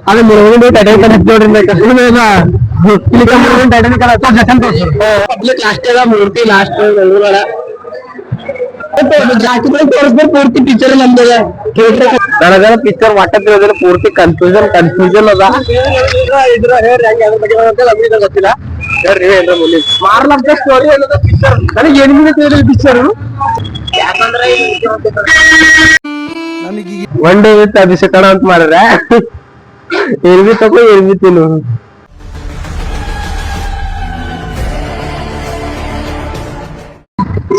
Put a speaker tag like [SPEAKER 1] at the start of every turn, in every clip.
[SPEAKER 1] ಅದು ಮುಳುಗುಂಡು ಟೈಟಾನಿಕ್ ಹತ್ತಿ ನೋಡ್ರಿ ಟೈಟಾನಿಕ್ ಪಬ್ಲಿಕ್ ಲಾಸ್ಟ್ ಮೂರ್ತಿ ಲಾಸ್ಟ್ ತೋರಿಸ್ಬೇಕು ಪೂರ್ತಿ ಪಿಕ್ಚರ್ ನಮ್ದು ನನಗ ಪಿಕ್ಚರ್ ಒಟ್ಟ ತಿಳಿದ್ರೆ ಪೂರ್ತಿ ಕನ್ಫ್ಯೂಷನ್ ಅದ ಗೊತ್ತಿಲ್ಲ ಮಾರ್ಲಂತ ಸ್ಟೋರಿ ಅನ್ನೋದ ಪಿಕ್ಚರ್ ನನಗೆ ಏನಿದೆ ತಿಳಿದ್ರೆ ಪಿಕ್ಚರ್ ಒನ್ ಡೇ ವಿತ್ ಅಭಿಷೇಕಣ ಅಂತ ಮಾಡ್ರೆ ಎಲ್ಬಿ ತಗೋ ಎಲ್ಬಿ ತಿನ್ನು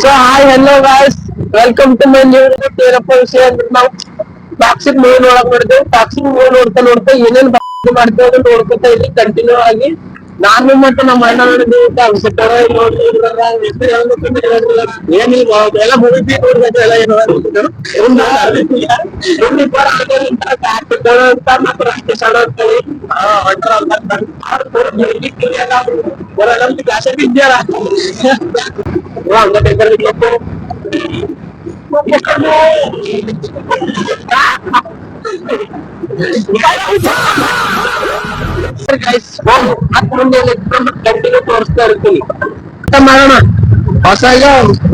[SPEAKER 1] so hi hello guys welcome to my new ಏನಪ್ಪ ವಿಷಯ ಅಂದ್ರೆ ನಾವು ಬಾಕ್ಸಿಂಗ್ ಮೂವಿ ನೋಡಕ್ ಮಾಡಿದ್ವಿ ಬಾಕ್ಸಿಂಗ್ ಮೂವಿ ನೋಡ್ತಾ ಏನೇನ್ ಮಾಡ್ತೇವೆ ಅದನ್ನ ನೋಡ್ಕೊತಾ ಇಲ್ಲಿ ಕಂಟಿನ್ಯೂ ಆಗಿ ನಾನು ಮತ್ತೆ ನಮ್ಮ ಅಣ್ಣ ನೋಡಿದ್ವಿ ಅಭಿಷೇಕಣ ಏನಿಲ್ಲ ಎಲ್ಲ ಮೂವಿ ನೋಡ್ಬೇಕು ಎಲ್ಲ ಇದೆಯಲ್ಲ ಕಂಟಿನ್ಯೂ ತೋರಿಸ್ತಾ ಇರ್ತೀನಿ ಮಾಡೋಣ ಹೊಸ ಈಗ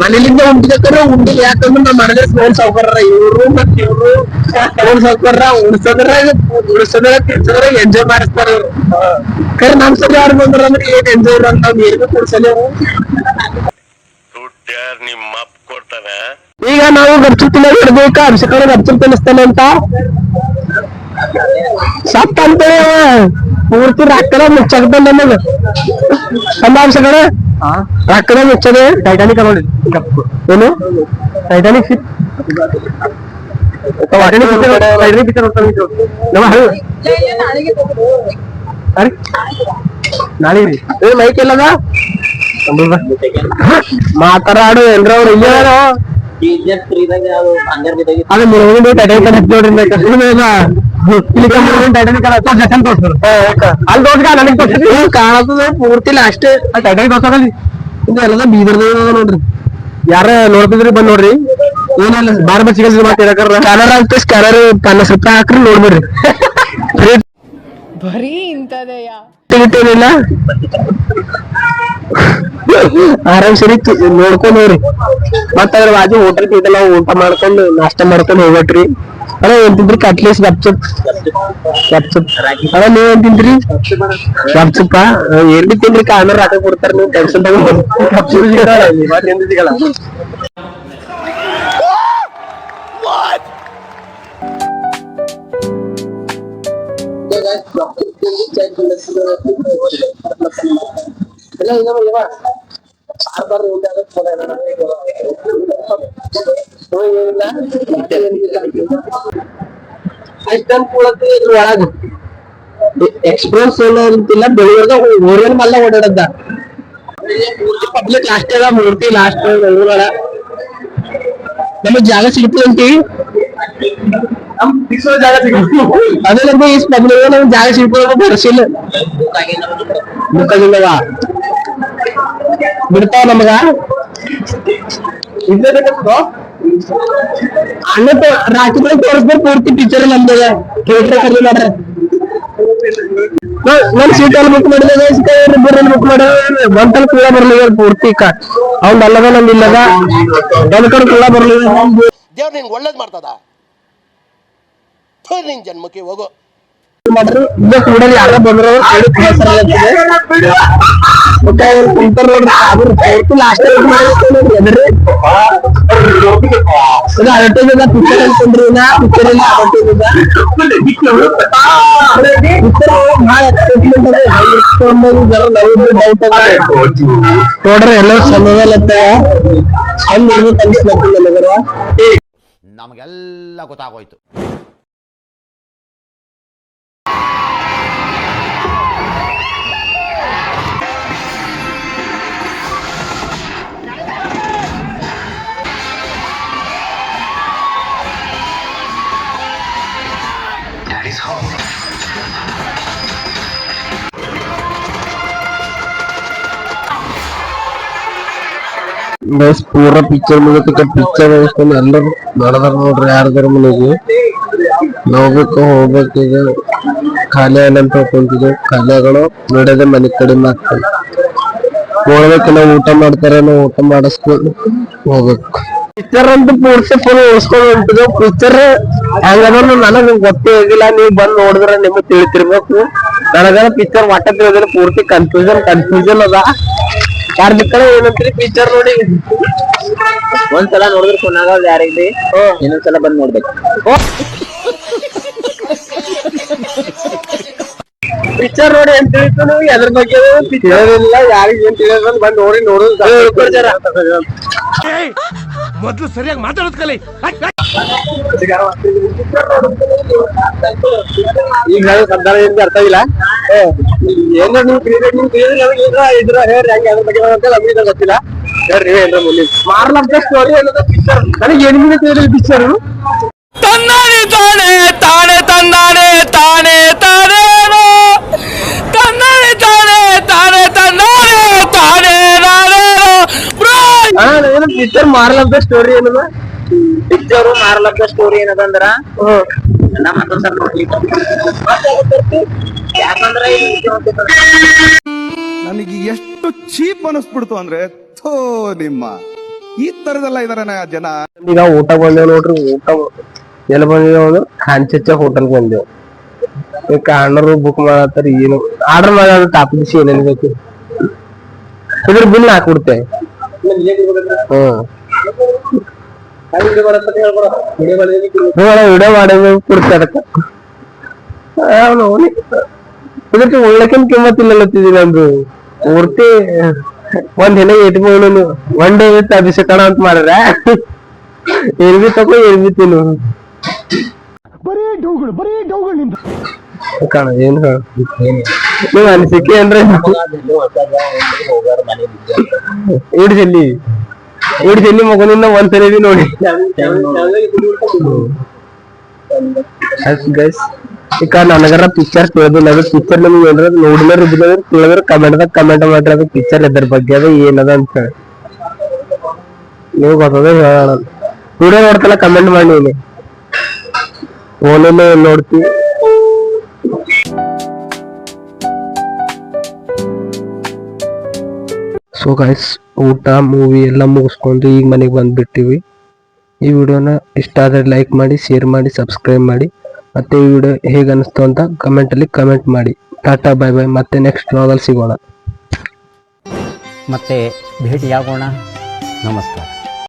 [SPEAKER 1] ಮನೇಲಿಂದ ಉಂಟಿದ್ರೆ ಉಂಡಿ ಯಾಕಂದ್ರೆ ನಮ್ಮ ಮನೆಯ ಫೋನ್ ಸೌಕರ್ಯ ಇವ್ರು ಮತ್ತೆ ಇವ್ರು ಫೋನ್ ಸೌಕರ್ಯ ಉಳಿಸೋದ್ರ ತಿರ್ಸೋದ್ರ ಎಂಜಾಯ್ ಮಾಡಿಸ್ತಾರೆ ಕರೆ ನಮ್ ಸಲ ಯಾರು ಬಂದ್ರ ಅಂದ್ರೆ ಏನ್ ಎಂಜಾಯ್ ಇಲ್ಲ ಅಂತ ನಾವ್ ಏನು ಕೊಡ್ಸಲ್ಲ ಈಗ ನಾವು ಗರ್ಚುತ್ತಿನ ಹಿಡ್ಬೇಕ ಅಭಿಷೇಕ ಗರ್ಚುಲ್ ತಿನ್ನಿಸ್ತಾನೆ ಅಂತ ಸತ್ತ ಅಂತೇಳಿ ಪೂರ್ತಿ ರಾಕದ ಮುಚ್ಚಕ್ ನಮಗ ಅಂದ ಅಭಿಷೇಕಣ ರಾಕದ ಮುಚ್ಚದೆ ಟೈಟಾನಿಕ್ ನೋಡಿ ಏನು ಟೈಟಾನಿಕ್ ನಾಳೆ ಮೈಕ್ ಎಲ್ಲದ ಮಾತಾಡೋ ಎಲ್ರ ಅವ್ರು ಇಲ್ಲಾರೋ ಅದು ಮುಳುಗುಂಡು ಟೈಟಾನಿಕ್ ಹತ್ತಿ ನೋಡ್ರಿ ಟೈಟಾನಿಕ್ ಅಲ್ಲಿ ತೋರ್ಸ್ಕ ನನಗೆ ತೋರ್ಸಿ ಕಾಣತದ ಪೂರ್ತಿ ಲಾಸ್ಟ್ ಟೈಟಾನಿಕ್ ತೋರ್ಸಲ್ಲಿ ಇದು ಎಲ್ಲದ ಬೀದರ್ದ ನೋಡ್ರಿ ಯಾರ ನೋಡ್ತಿದ್ರಿ ಬಂದ್ ನೋಡ್ರಿ ಏನಿಲ್ಲ ಬಾರ್ ಬಸ್ ಸಿಗಲ್ರಿ ಮತ್ತೆ ಸ್ಕ್ಯಾನರ್ ಅಂತ ಸ್ಕ್ಯಾನರ್ 50 ರೂಪಾಯಿ ಹಾಕ್ರಿ ನೋಡ್ಬಿಡ್ರಿ
[SPEAKER 2] ಬರೀ ಇಂತದೆಯಾ
[SPEAKER 1] ಏನಿಲ್ಲ ಆರಾಮ್ ಸರಿ ನೋಡ್ಕೊಂಡ್ ಹೋಗ್ರಿ ಮತ್ತ ಅದ್ರ ಬಾಜು ಹೋಟೆಲ್ ಇದೆಲ್ಲ ಊಟ ಮಾಡ್ಕೊಂಡು ನಾಷ್ಟ ಮಾಡ್ಕೊಂಡು ಹೋಗ್ಬಿಟ್ರಿ ಅಣ್ಣ ಏನ್ ತಿಂದ್ರಿ ಕಟ್ಲೇಸ್ ಗಪ್ಚುಪ್ ಅಣ್ಣ ನೀವ್ ಏನ್ ತಿಂದ್ರಿ ಗಪ್ಚುಪ್ಪ ಎಲ್ಲಿ ತಿಂದ್ರಿ ಕಾನೂರ್ ಹಾಕ ಕೊಡ್ತಾರ ನೀವು ಟೆನ್ಷನ್ ತಗೊಂಡು ಗಪ್ಚುಪ್ ಸಿಗಲ್ಲ ಒಳಗ ಎಕ್ಸ್ಪ್ರೆಸ್ ಅಂತಿಲ್ಲ ಬೆಳೂರ್ಗ ಓರಿಯನ್ ಮಲ್ಲ ಓಡಾಡದ್ದ ಪಬ್ಲಿಕ್ ಲಾಸ್ಟ್ ಮೂರ್ತಿ ಲಾಸ್ಟ್ ಬೆಂಗಳೂರ ನಮಗ್ ಜಾಗ ಸಿಗ್ತದೆ ಅಂತೀವಿ ಅದೆಲ್ಲ ಈ ಪಬ್ಲಿಕ್ ನಮ್ಗೆ ಜಾಗ ಸಿಗ್ತದೆ ಬರ್ಸಿಲ್ಲ ಬುಕ್ಕಾಗಿಲ್ಲವಾ ಬಿಡ್ತಾವ ನಮಗ ಅಣ್ಣ ರಾತ್ರಿ ತೋರಿಸ್ಬೇಕು ಪೂರ್ತಿ ಪಿಕ್ಚರ್ ನಮ್ದಾಗ ಥಿಯೇಟರ್ ಕರ್ಲಿ ಮಾಡ್ರ ನನ್ ಸೀಟಲ್ಲಿ ಬುಕ್ ಮಾಡಿದಾಗ ಬುಕ್ ಮಾಡ ಒಂತಲ್ ಕೂಡ ಬರ್ಲಿಲ್ಲ ಪೂರ್ತಿ ಅವ್ನ್ ಅಲ್ಲದ ನಮ್ದು ಇಲ್ಲದ ಒಂದ್ ಕಡೆ ಕೂಡ ಬರ್ಲಿಲ್ಲ
[SPEAKER 3] ದೇವ್ರ ನಿಂಗೆ ಒಳ್ಳೇದ್ ಮಾಡ್ತದ ನಿನ್ ಜನ್ಮಕ್ಕೆ ಹೋಗೋ
[SPEAKER 1] ಮಾಡ್ರಿ ಇದೇ ಕೂಡ ಯಾರ ಬಂದ್ರು ಲಾಸ್ಟ್ ಅಡ್ವರ್ಟೈಸ್ ಪಿಕ್ಚರ್ ಅನ್ಕೊಂಡ್ರಿ ಪಿಕ್ಚರ್ ನೋಡ್ರಿ ಎಲ್ಲ ಸಮಯಲ್ಲತ್ತ
[SPEAKER 3] ನಮಗೆಲ್ಲ ಗೊತ್ತಾಗೋಯ್ತು.
[SPEAKER 1] ಗೈಸ್ ಪೂರ ಪಿಕ್ಚರ್ ಮುಗಿತಕ್ಕ ಪಿಕ್ಚರ್ ಮುಗಿಸ್ಕೊಂಡು ಎಲ್ಲರೂ ನಡೆದಾರ ನೋಡ್ರಿ ಯಾರದಾರ ಮನೆಗೆ ಹೋಗ್ಬೇಕೀಗ ಖಾಲಿ ಅಂತ ಕುಂತಿದ್ವಿ ಖಾಲಿ ಆಗೋಣ ನೋಡೋದೇ ಮನೆ ಕಡಿಮೆ ಆಗ್ತದೆ ನೋಡ್ಬೇಕು ನಾವು ಊಟ ಮಾಡ್ತಾರೆ ನಾವು ಊಟ ಮಾಡಿಸ್ಕೊಂಡು ಹೋಗ್ಬೇಕು ಪಿಕ್ಚರ್ ಅಂತೂ ಪೂರ್ತಿ ಫುಲ್ ಉಳಿಸ್ಕೊಂಡು ಹೊಂಟಿದ್ವು ಪಿಕ್ಚರ್ ಹೆಂಗದ ನನಗ್ ಗೊತ್ತೇ ಆಗಿಲ್ಲ ನೀವ್ ಬಂದ್ ನೋಡಿದ್ರೆ ನಿಮಗ್ ತಿಳಿತಿರ್ಬೇಕು ನನಗ ಪಿಕ್ಚರ್ ಒಟ್ಟ ತಿಳಿದ್ರೆ ಪೂರ್ತಿ ಕನ್ಫ್ಯೂಷನ್ ಅದ ಯಾರ್ದ ಕಡೆ ಏನಂತೀರಿ ಪಿಕ್ಚರ್ ನೋಡಿ
[SPEAKER 2] ಒಂದ್ಸಲ ನೋಡಿದ್ರೆ ಕೊನಾಗ ಯಾರಿಗ್ಲಿ ಇನ್ನೊಂದ್ಸಲ ಬಂದ್ ನೋಡ್ಬೇಕು
[SPEAKER 1] ಪಿಕ್ಚರ್ ನೋಡಿ ಏನ್ ತಿಳಿತು ನೀವು ಅದ್ರ ಬಗ್ಗೆ ತಿಳಿಯೋದಿಲ್ಲ ಯಾರಿಗ ಏನ್ ತಿಳಿಯೋದ್ ಬಂದ್ ನೋಡಿ ನೋಡೋದು
[SPEAKER 3] ಮೊದ್ಲು ಸರಿಯಾಗಿ ಮಾತಾಡೋದ್ ಕಲಿ
[SPEAKER 1] ಈಗ ಶಬ್ದ ಅರ್ಥ ಇಲ್ಲ ಏನೋ ನೀವು ಇದ್ರ ಹೇಳ್ರಿ ಹೆಂಗೆ ಅದ್ರ ಬಗ್ಗೆ ನಮ್ಗೆ ಗೊತ್ತಿಲ್ಲ ಹೇಳ್ರಿ ಏನ್ರ ಮುಂದೆ ಮಾರ್ಲಂತ ಸ್ಟೋರಿ ಅನ್ನೋದು ಪಿಕ್ಚರ್ ನನಗೆ ಏನಿದೆ ತಿಳಿದ ಪಿಕ್ಚರ್
[SPEAKER 4] ತಂದಾನೆ ತಾನೆ ತಾನೆ ತಂದಾನೆ ತಾನೆ ತಾನೇನೋ ತಂದಾನೆ ತಾನೆ ತಾನೆ ತಂದಾನೆ ತಾನೆ ನಾನೇನೋ ಬ್ರೋ
[SPEAKER 1] ಏನು ಪಿಕ್ಚರ್ ಮಾರ್ಲಂತ ಸ್ಟೋರಿ ಏನದ
[SPEAKER 2] ಪಿಕ್ಚರ್ ಮಾರ್ಲಕ್ಕ ಸ್ಟೋರಿ ಏನದಂದ್ರ ನಮ್ಮ ಮತ್ತೊಂದ್ಸಲ ಯಾಕಂದ್ರ
[SPEAKER 5] ನನಗೆ ಎಷ್ಟು ಚೀಪ್ ಅನಿಸ್ಬಿಡ್ತು ಅಂದ್ರೆ ಥೋ ನಿಮ್ಮ ಈ ತರದೆಲ್ಲ ಇದಾರೆ ಜನ.
[SPEAKER 1] ಈಗ ಊಟ ಬಂದೇವ್ ನೋಡ್ರಿ ಊಟ ಎಲ್ಲಿ ಬಂದೇವ್ ಅಂದ್ರೆ ಖಾನ್ಚಚ್ಚ ಹೋಟೆಲ್ ಬಂದೇವ್ ಈಗ ಅಣ್ಣರು ಬುಕ್ ಮಾಡತ್ತಾರ ಏನು ಆರ್ಡರ್ ಮಾಡೋದು ಟಾಪ್ ದಿಸಿ ಏನೇನು ಬೇಕು ಇದ್ರ ಬಿಲ್ ಹಾಕ್ಬಿಡ್ತೆ ವಿಡಿಯೋ ಮಾಡಿ ಕೊಡ್ತೆ ಅದಕ್ಕ ಇದಕ್ಕೆ ಒಳ್ಳಕಿನ್ ಕಿಮ್ಮತ್ತಿಲ್ಲತ್ತಿದೀನಿ ಅಂದ್ರು ಪೂರ್ತಿ ಒಂದ್ ದಿನ ಇಟ್ಕೊಂಡು ಒನ್ ಡೇ ವಿತ್ ಅಭಿಷೇಕಣ ಅಂತ ಮಾಡ್ರ ಏನ್ ತಗೋ ಏನ್ ತಿನ್ನು ಕಾಣ ಏನ್ ನೀವ್ ಅನಿಸಿಕೆ ಅಂದ್ರೆ ಇಡ್ ಜಲ್ಲಿ ಮಗನಿಂದ ಒಂದ್ಸಲ ನೋಡಿ ಗೈಸ್ ಈಗ ನನಗರ ಪಿಕ್ಚರ್ ತಿಳಿದಿಲ್ಲ ಅದು ಪಿಕ್ಚರ್ ನಿಮ್ಗೆ ಏನಾರ ನೋಡಿಲ್ಲ ತಿಳಿದ್ರೆ ಕಮೆಂಟ್ ಮಾಡ್ರಿ ಅದು ಪಿಕ್ಚರ್ ಇದ್ರ ಬಗ್ಗೆ ಅದು ಏನದ ಅಂತ ಹೇಳಿ ನೀವು ಗೊತ್ತದ ಹೇಳೋಣ ವಿಡಿಯೋ ನೋಡ್ತಲ್ಲ ಕಮೆಂಟ್ ಮಾಡಿ ನೀನು ಫೋನಲ್ಲಿ ನೋಡ್ತೀವಿ ಸೊ ಗೈಸ್ ಊಟ ಮೂವಿ ಎಲ್ಲ ಮುಗಿಸ್ಕೊಂಡು ಈಗ ಮನೆಗೆ ಬಂದ್ಬಿಟ್ಟಿವಿ ಈ ವಿಡಿಯೋನ ಇಷ್ಟ ಆದರೆ ಲೈಕ್ ಮಾಡಿ ಶೇರ್ ಮಾಡಿ ಸಬ್ಸ್ಕ್ರೈಬ್ ಮಾಡಿ ಮತ್ತೆ ಈ ವಿಡಿಯೋ ಹೇಗೆ ಅನಿಸ್ತು ಅಂತ ಕಮೆಂಟಲ್ಲಿ ಕಮೆಂಟ್ ಮಾಡಿ ಟಾಟಾ ಬೈ ಬೈ ಮತ್ತೆ ನೆಕ್ಸ್ಟ್ ವ್ಲಾಗಲ್ಲಿ ಸಿಗೋಣ
[SPEAKER 6] ಮತ್ತೆ ಭೇಟಿಯಾಗೋಣ ನಮಸ್ಕಾರ.